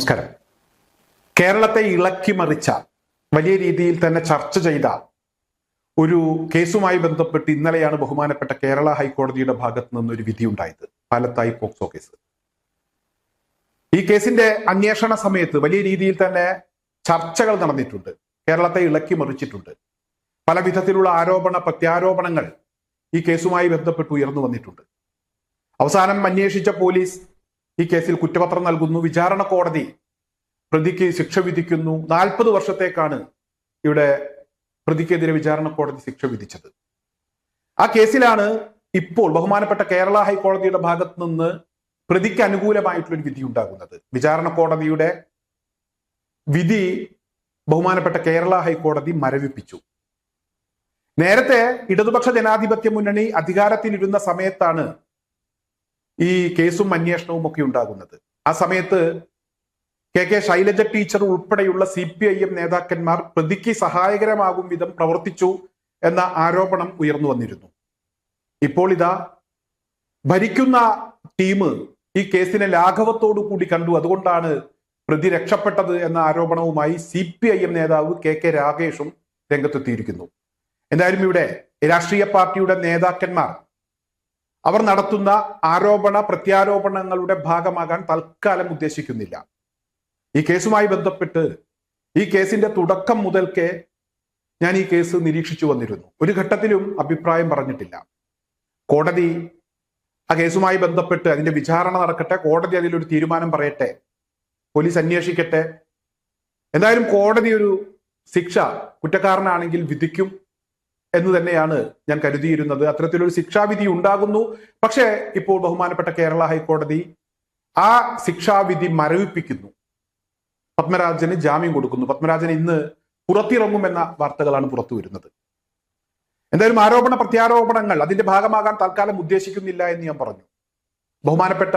നമസ്കാരം. കേരളത്തെ ഇളക്കിമറിച്ച വലിയ രീതിയിൽ തന്നെ ചർച്ച ചെയ്ത ഒരു കേസുമായി ബന്ധപ്പെട്ട് ഇന്നലെയാണ് ബഹുമാനപ്പെട്ട കേരള ഹൈക്കോടതിയുടെ ഭാഗത്ത് നിന്നൊരു വിധി ഉണ്ടായത്. Palathayi POCSO case. ഈ കേസിന്റെ അന്വേഷണ സമയത്ത് വലിയ രീതിയിൽ തന്നെ ചർച്ചകൾ നടന്നിട്ടുണ്ട്. കേരളത്തെ ഇളക്കിമറിച്ചിട്ടുണ്ട്. പല വിധത്തിലുള്ള ആരോപണ പ്രത്യാരോപണങ്ങൾ ഈ കേസുമായി ബന്ധപ്പെട്ട് ഉയർന്നു വന്നിട്ടുണ്ട്. അവസാനം അന്വേഷിച്ച പോലീസ് ഈ കേസിൽ കുറ്റപത്രം നൽകുന്നു. വിചാരണ കോടതി പ്രതിക്ക് ശിക്ഷ വിധിക്കുന്നു. 40 വർഷത്തേക്കാണ് ഇവിടെ പ്രതിക്കെതിരെ വിചാരണ കോടതി ശിക്ഷ വിധിച്ചത്. ആ കേസിലാണ് ഇപ്പോൾ ബഹുമാനപ്പെട്ട കേരള ഹൈക്കോടതിയുടെ ഭാഗത്ത് നിന്ന് പ്രതിക്ക് അനുകൂലമായിട്ടുള്ളൊരു വിധി ഉണ്ടാകുന്നത്. വിചാരണ കോടതിയുടെ വിധി ബഹുമാനപ്പെട്ട കേരള ഹൈക്കോടതി മരവിപ്പിച്ചു. നേരത്തെ ഇടതുപക്ഷ ജനാധിപത്യ മുന്നണി അധികാരത്തിലിരുന്ന സമയത്താണ് ഈ കേസും അന്വേഷണവും ഒക്കെ ഉണ്ടാകുന്നത്. ആ സമയത്ത് കെ ശൈലജ ടീച്ചർ ഉൾപ്പെടെയുള്ള CPIM നേതാക്കന്മാർ പ്രതിക്ക് സഹായകരമാകും വിധം പ്രവർത്തിച്ചു എന്ന ആരോപണം ഉയർന്നു വന്നിരുന്നു. ഇപ്പോൾ ഇതാ ഭരിക്കുന്ന ടീം ഈ കേസിനെ ലാഘവത്തോടു കൂടി കണ്ടു. അതുകൊണ്ടാണ് പ്രതി രക്ഷപ്പെട്ടത് എന്ന ആരോപണവുമായി CPIM നേതാവ് കെ രാഗേഷും രംഗത്തെത്തിയിരിക്കുന്നു. എന്തായാലും ഇവിടെ രാഷ്ട്രീയ പാർട്ടിയുടെ നേതാക്കന്മാർ അവർ നടത്തുന്ന ആരോപണ പ്രത്യാരോപണങ്ങളുടെ ഭാഗമാകാൻ തൽക്കാലം ഉദ്ദേശിക്കുന്നില്ല. ഈ കേസുമായി ബന്ധപ്പെട്ട് ഈ കേസിന്റെ തുടക്കം മുതൽക്കേ ഞാൻ ഈ കേസ് നിരീക്ഷിച്ചു വന്നിരുന്നു. ഒരു ഘട്ടത്തിലും അഭിപ്രായം പറഞ്ഞിട്ടില്ല. കോടതി ആ കേസുമായി ബന്ധപ്പെട്ട് അതിന്റെ വിചാരണ നടക്കട്ടെ, കോടതി അതിലൊരു തീരുമാനം പറയട്ടെ, പോലീസ് അന്വേഷിക്കട്ടെ. എന്തായാലും കോടതി ഒരു ശിക്ഷ കുറ്റക്കാരനാണെങ്കിൽ വിധിക്കും എന്ന് തന്നെയാണ് ഞാൻ കരുതിയിരുന്നത്. അത്തരത്തിലൊരു ശിക്ഷാവിധി ഉണ്ടാകുന്നു. പക്ഷേ ഇപ്പോൾ ബഹുമാനപ്പെട്ട കേരള ഹൈക്കോടതി ആ ശിക്ഷാവിധി മരവിപ്പിക്കുന്നു. പത്മരാജന് ജാമ്യം കൊടുക്കുന്നു. പത്മരാജൻ ഇന്ന് പുറത്തിറങ്ങുമെന്ന വാർത്തകളാണ് പുറത്തു വരുന്നത്. എന്തായാലും ആരോപണ പ്രത്യാരോപണങ്ങൾ അതിന്റെ ഭാഗമാകാൻ തൽക്കാലം ഉദ്ദേശിക്കുന്നില്ല എന്ന് ഞാൻ പറഞ്ഞു. ബഹുമാനപ്പെട്ട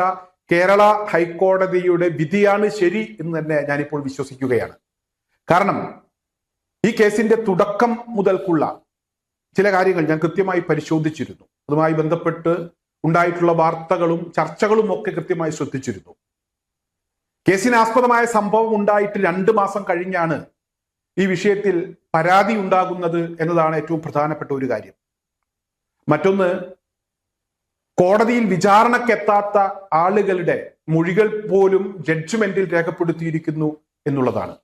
കേരള ഹൈക്കോടതിയുടെ വിധിയാണ് ശരി എന്ന് തന്നെ ഞാനിപ്പോൾ വിശ്വസിക്കുകയാണ്. കാരണം ഈ കേസിന്റെ തുടക്കം മുതൽക്കുള്ള ചില കാര്യങ്ങൾ ഞാൻ കൃത്യമായി പരിശോധിച്ചിരുന്നു. അതുമായി ബന്ധപ്പെട്ട് ഉണ്ടായിട്ടുള്ള വാർത്തകളും ചർച്ചകളും ഒക്കെ കൃത്യമായി ശ്രദ്ധിച്ചിരുന്നു. കേസിനാസ്പദമായ സംഭവം ഉണ്ടായിട്ട് 2 മാസം കഴിഞ്ഞാണ് ഈ വിഷയത്തിൽ പരാതി ഉണ്ടാകുന്നത് എന്നതാണ് ഏറ്റവും പ്രധാനപ്പെട്ട ഒരു കാര്യം. മറ്റൊന്ന്, കോടതിയിൽ വിചാരണക്കെത്താത്ത ആളുകളുടെ മൊഴികൾ പോലും ജഡ്ജ്മെന്റിൽ രേഖപ്പെടുത്തിയിരിക്കുന്നു എന്നുള്ളതാണ്.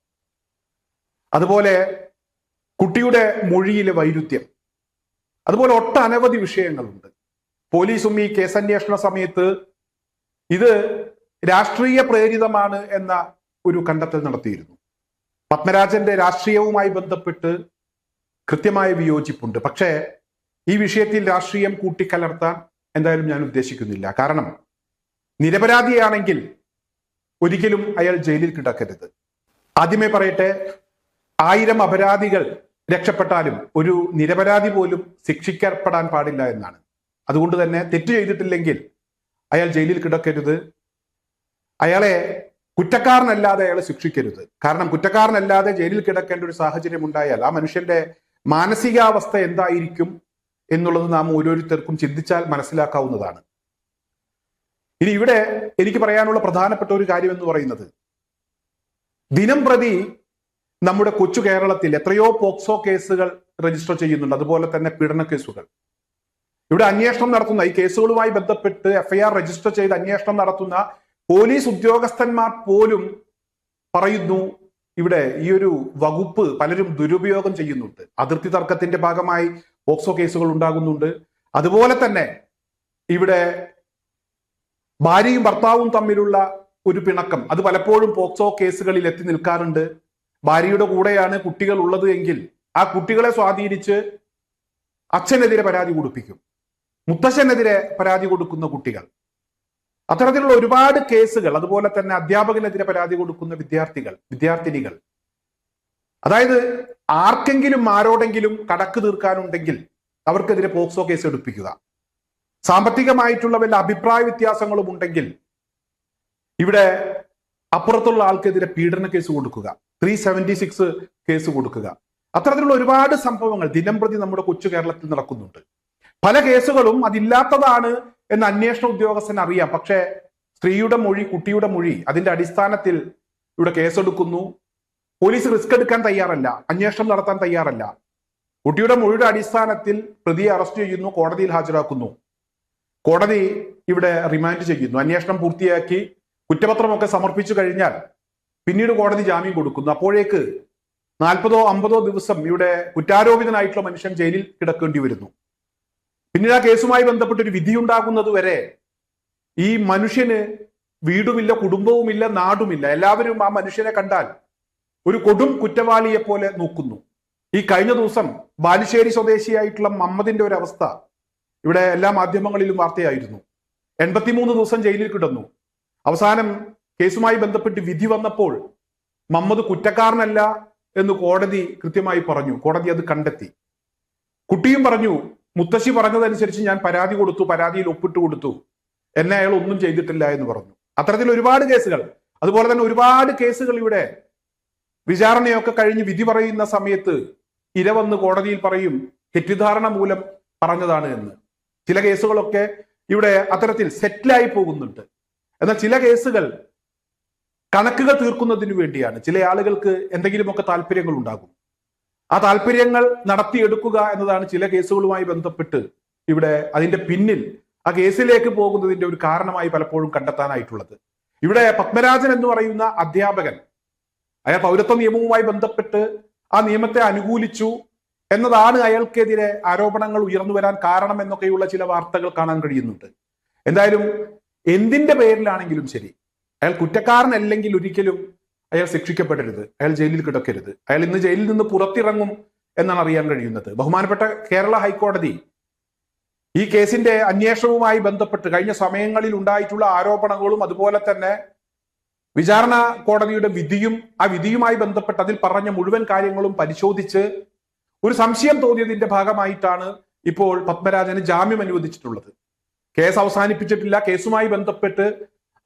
അതുപോലെ കുട്ടിയുടെ മൊഴിയിലെ വൈരുദ്ധ്യം, അതുപോലെ ഒട്ടനവധി വിഷയങ്ങളുണ്ട്. പോലീസും ഈ കേസന്വേഷണ സമയത്ത് ഇത് രാഷ്ട്രീയ പ്രേരിതമാണ് എന്ന ഒരു കണ്ടെത്തൽ നടത്തിയിരുന്നു. പത്മരാജന്റെ രാഷ്ട്രീയവുമായി ബന്ധപ്പെട്ട് കൃത്യമായ വിയോജിപ്പുണ്ട്. പക്ഷേ ഈ വിഷയത്തിൽ രാഷ്ട്രീയം കൂട്ടിക്കലർത്താൻ എന്തായാലും ഞാൻ ഉദ്ദേശിക്കുന്നില്ല. കാരണം നിരപരാധിയാണെങ്കിൽ ഒരിക്കലും അയാൾ ജയിലിൽ കിടക്കരുത്. ആദ്യമേ പറയട്ടെ, 1000 അപരാധികൾ രക്ഷപ്പെട്ടാലും ഒരു നിരപരാധി പോലും ശിക്ഷിക്കപ്പെടാൻ പാടില്ല എന്നാണ്. അതുകൊണ്ട് തന്നെ തെറ്റ് ചെയ്തിട്ടില്ലെങ്കിൽ അയാൾ ജയിലിൽ കിടക്കരുത്. അയാളെ കുറ്റക്കാരനല്ലാതെ അയാളെ ശിക്ഷിക്കരുത്. കാരണം കുറ്റക്കാരനല്ലാതെ ജയിലിൽ കിടക്കേണ്ട ഒരു സാഹചര്യം ഉണ്ടായാൽ ആ മനുഷ്യന്റെ മാനസികാവസ്ഥ എന്തായിരിക്കും എന്നുള്ളത് നാം ഓരോരുത്തർക്കും ചിന്തിച്ചാൽ മനസ്സിലാക്കാവുന്നതാണ്. ഇനി ഇവിടെ എനിക്ക് പറയാനുള്ള പ്രധാനപ്പെട്ട ഒരു കാര്യം എന്ന് പറയുന്നത്, ദിനം പ്രതി നമ്മുടെ കൊച്ചു കേരളത്തിൽ എത്രയോ പോക്സോ കേസുകൾ രജിസ്റ്റർ ചെയ്യുന്നുണ്ട്. അതുപോലെ തന്നെ പീഡന കേസുകൾ. ഇവിടെ അന്വേഷണം നടത്തുന്ന ഈ കേസുകളുമായി ബന്ധപ്പെട്ട് FIR രജിസ്റ്റർ ചെയ്ത് അന്വേഷണം നടത്തുന്ന പോലീസ് ഉദ്യോഗസ്ഥന്മാർ പോലും പറയുന്നു ഇവിടെ ഈ ഒരു വകുപ്പ് പലരും ദുരുപയോഗം ചെയ്യുന്നുണ്ട്. അതിർത്തി തർക്കത്തിന്റെ ഭാഗമായി പോക്സോ കേസുകൾ ഉണ്ടാകുന്നുണ്ട്. അതുപോലെ തന്നെ ഇവിടെ ഭാര്യയും ഭർത്താവും തമ്മിലുള്ള ഒരു പിണക്കം, അത് പലപ്പോഴും പോക്സോ കേസുകളിൽ എത്തി നിൽക്കാറുണ്ട്. ഭാര്യയുടെ കൂടെയാണ് കുട്ടികൾ ഉള്ളത് എങ്കിൽ ആ കുട്ടികളെ സ്വാധീനിച്ച് അച്ഛനെതിരെ പരാതി കൊടുപ്പിക്കും, മുത്തശ്ശനെതിരെ പരാതി കൊടുക്കുന്ന കുട്ടികൾ, അത്തരത്തിലുള്ള ഒരുപാട് കേസുകൾ. അതുപോലെ തന്നെ അധ്യാപകനെതിരെ പരാതി കൊടുക്കുന്ന വിദ്യാർത്ഥിനികൾ. അതായത് ആർക്കെങ്കിലും ആരോടെങ്കിലും കടക്ക് തീർക്കാനുണ്ടെങ്കിൽ അവർക്കെതിരെ പോക്സോ കേസ് എടുപ്പിക്കുക. സാമ്പത്തികമായിട്ടുള്ള വല്ല അഭിപ്രായ വ്യത്യാസങ്ങളും ഉണ്ടെങ്കിൽ ഇവിടെ അപ്പുറത്തുള്ള ആൾക്കെതിരെ പീഡന കേസ് കൊടുക്കുക, 376 കേസ് കൊടുക്കുക. അത്തരത്തിലുള്ള ഒരുപാട് സംഭവങ്ങൾ ദിനംപ്രതി നമ്മുടെ കൊച്ചു കേരളത്തിൽ നടക്കുന്നുണ്ട്. പല കേസുകളും അതില്ലാത്തതാണ് എന്ന് അന്വേഷണ ഉദ്യോഗസ്ഥന് അറിയാം. പക്ഷേ സ്ത്രീയുടെ മൊഴി, കുട്ടിയുടെ മൊഴി, അതിന്റെ അടിസ്ഥാനത്തിൽ ഇവിടെ കേസെടുക്കുന്നു. പോലീസ് റിസ്ക് എടുക്കാൻ തയ്യാറല്ല, അന്വേഷണം നടത്താൻ തയ്യാറല്ല. കുട്ടിയുടെ മൊഴിയുടെ അടിസ്ഥാനത്തിൽ പ്രതിയെ അറസ്റ്റ് ചെയ്യുന്നു, കോടതിയിൽ ഹാജരാക്കുന്നു. കോടതി ഇവിടെ റിമാൻഡ് ചെയ്യുന്നു. അന്വേഷണം പൂർത്തിയാക്കി കുറ്റപത്രമൊക്കെ സമർപ്പിച്ചു കഴിഞ്ഞാൽ പിന്നീട് കോടതി ജാമ്യം കൊടുക്കുന്നു. അപ്പോഴേക്ക് 40-50 ദിവസം ഇവിടെ കുറ്റാരോപിതനായിട്ടുള്ള മനുഷ്യൻ ജയിലിൽ കിടക്കേണ്ടി വരുന്നു. പിന്നീട് ആ കേസുമായി ബന്ധപ്പെട്ട് ഒരു വിധിയുണ്ടാകുന്നത് വരെ ഈ മനുഷ്യന് വീടുമില്ല, കുടുംബവുമില്ല, നാടുമില്ല. എല്ലാവരും ആ മനുഷ്യനെ കണ്ടാൽ ഒരു കൊടും കുറ്റവാളിയെ പോലെ നോക്കുന്നു. ഈ കഴിഞ്ഞ ദിവസം ബാലുശ്ശേരി സ്വദേശിയായിട്ടുള്ള മമ്മദിന്റെ ഒരു അവസ്ഥ ഇവിടെ എല്ലാ മാധ്യമങ്ങളിലും വാർത്തയായിരുന്നു. 83 ദിവസം ജയിലിൽ കിടന്നു. അവസാനം കേസുമായി ബന്ധപ്പെട്ട് വിധി വന്നപ്പോൾ മമ്മദ് കുറ്റക്കാരനല്ല എന്ന് കോടതി കൃത്യമായി പറഞ്ഞു. കോടതി അത് കണ്ടെത്തി. കുട്ടിയും പറഞ്ഞു, മുത്തശ്ശി പറഞ്ഞതനുസരിച്ച് ഞാൻ പരാതി കൊടുത്തു, പരാതിയിൽ ഒപ്പിട്ട് കൊടുത്തു, എന്നെ അയാൾ ഒന്നും ചെയ്തിട്ടില്ല എന്ന് പറഞ്ഞു. അത്തരത്തിൽ ഒരുപാട് കേസുകൾ, അതുപോലെ തന്നെ ഒരുപാട് കേസുകൾ ഇവിടെ വിചാരണയൊക്കെ കഴിഞ്ഞ് വിധി പറയുന്ന സമയത്ത് ഇര വന്ന് കോടതിയിൽ പറയും തെറ്റിദ്ധാരണ മൂലം പറഞ്ഞതാണ് എന്ന്. ചില കേസുകളൊക്കെ ഇവിടെ അത്തരത്തിൽ സെറ്റിലായി പോകുന്നുണ്ട്. എന്നാൽ ചില കേസുകൾ കണക്കുകൾ തീർക്കുന്നതിന് വേണ്ടിയാണ്. ചില ആളുകൾക്ക് എന്തെങ്കിലുമൊക്കെ താല്പര്യങ്ങൾ ഉണ്ടാകും. ആ താല്പര്യങ്ങൾ നടത്തിയെടുക്കുക എന്നതാണ് ചില കേസുകളുമായി ബന്ധപ്പെട്ട് ഇവിടെ അതിന്റെ പിന്നിൽ ആ കേസിലേക്ക് പോകുന്നതിന്റെ ഒരു കാരണമായി പലപ്പോഴും കണ്ടെത്താനായിട്ടുള്ളത്. ഇവിടെ പത്മരാജൻ എന്ന് പറയുന്ന അധ്യാപകൻ, അയാൾ പൗരത്വ നിയമവുമായി ബന്ധപ്പെട്ട് ആ നിയമത്തെ അനുകൂലിച്ചു എന്നതാണ് അയാൾക്കെതിരെ ആരോപണങ്ങൾ ഉയർന്നു വരാൻ കാരണം എന്നൊക്കെയുള്ള ചില വാർത്തകൾ കാണാൻ കഴിയുന്നുണ്ട്. എന്തായാലും എന്തിന്റെ പേരിലാണെങ്കിലും ശരി, അയാൾ കുറ്റക്കാരനല്ലെങ്കിൽ ഒരിക്കലും അയാൾ ശിക്ഷിക്കപ്പെടരുത്, അയാൾ ജയിലിൽ കിടക്കരുത്. അയാൾ ഇന്ന് ജയിലിൽ നിന്ന് പുറത്തിറങ്ങും എന്നാണ് അറിയാൻ കഴിയുന്നത്. ബഹുമാനപ്പെട്ട കേരള ഹൈക്കോടതി ഈ കേസിന്റെ അന്വേഷണവുമായി ബന്ധപ്പെട്ട് കഴിഞ്ഞ സമയങ്ങളിൽ ഉണ്ടായിട്ടുള്ള ആരോപണങ്ങളും അതുപോലെ തന്നെ വിചാരണ കോടതിയുടെ വിധിയും ആ വിധിയുമായി ബന്ധപ്പെട്ട് അതിൽ പറഞ്ഞ മുഴുവൻ കാര്യങ്ങളും പരിശോധിച്ച് ഒരു സംശയം തോന്നിയതിന്റെ ഭാഗമായിട്ടാണ് ഇപ്പോൾ പത്മരാജന് ജാമ്യം അനുവദിച്ചിട്ടുള്ളത്. കേസ് അവസാനിപ്പിച്ചിട്ടില്ല. കേസുമായി ബന്ധപ്പെട്ട്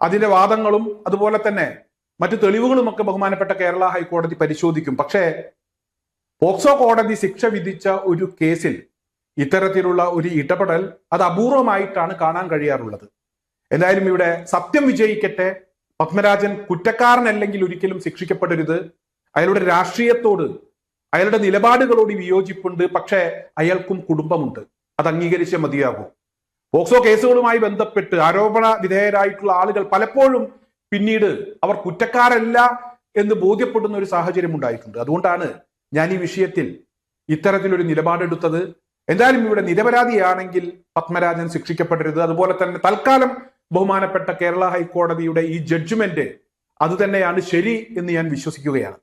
അതിന്റെ വാദങ്ങളും അതുപോലെ തന്നെ മറ്റു തെളിവുകളും ഒക്കെ ബഹുമാനപ്പെട്ട കേരള ഹൈക്കോടതി പരിശോധിക്കും. പക്ഷേ പോക്സോ കോടതി ശിക്ഷ വിധിച്ച ഒരു കേസിൽ ഇത്തരത്തിലുള്ള ഒരു ഇടപെടൽ അത് അപൂർവമായിട്ടാണ് കാണാൻ കഴിയാറുള്ളത്. എന്തായാലും ഇവിടെ സത്യം വിജയിക്കട്ടെ. പത്മരാജൻ കുറ്റക്കാരനല്ലെങ്കിൽ ഒരിക്കലും ശിക്ഷിക്കപ്പെടരുത്. അയാളുടെ രാഷ്ട്രീയത്തോട്, അയാളുടെ നിലപാടുകളോട് വിയോജിപ്പുണ്ട്. പക്ഷേ അയാൾക്കും കുടുംബമുണ്ട്, അത് അംഗീകരിച്ചേ മതിയാകൂ. പോക്സോ കേസുകളുമായി ബന്ധപ്പെട്ട് ആരോപണ വിധേയരായിട്ടുള്ള ആളുകൾ പലപ്പോഴും പിന്നീട് അവർ കുറ്റക്കാരല്ല എന്ന് ബോധ്യപ്പെടുന്ന ഒരു സാഹചര്യം ഉണ്ടായിട്ടുണ്ട്. അതുകൊണ്ടാണ് ഞാൻ ഈ വിഷയത്തിൽ ഇത്തരത്തിലൊരു നിലപാടെടുത്തത്. എന്തായാലും ഇവിടെ നിരപരാധിയാണെങ്കിൽ പത്മരാജൻ ശിക്ഷിക്കപ്പെടരുത്. അതുപോലെ തന്നെ തൽക്കാലം ബഹുമാനപ്പെട്ട കേരള ഹൈക്കോടതിയുടെ ഈ ജഡ്ജ്മെന്റ് അത് തന്നെയാണ് ശരി എന്ന് ഞാൻ വിശ്വസിക്കുകയാണ്.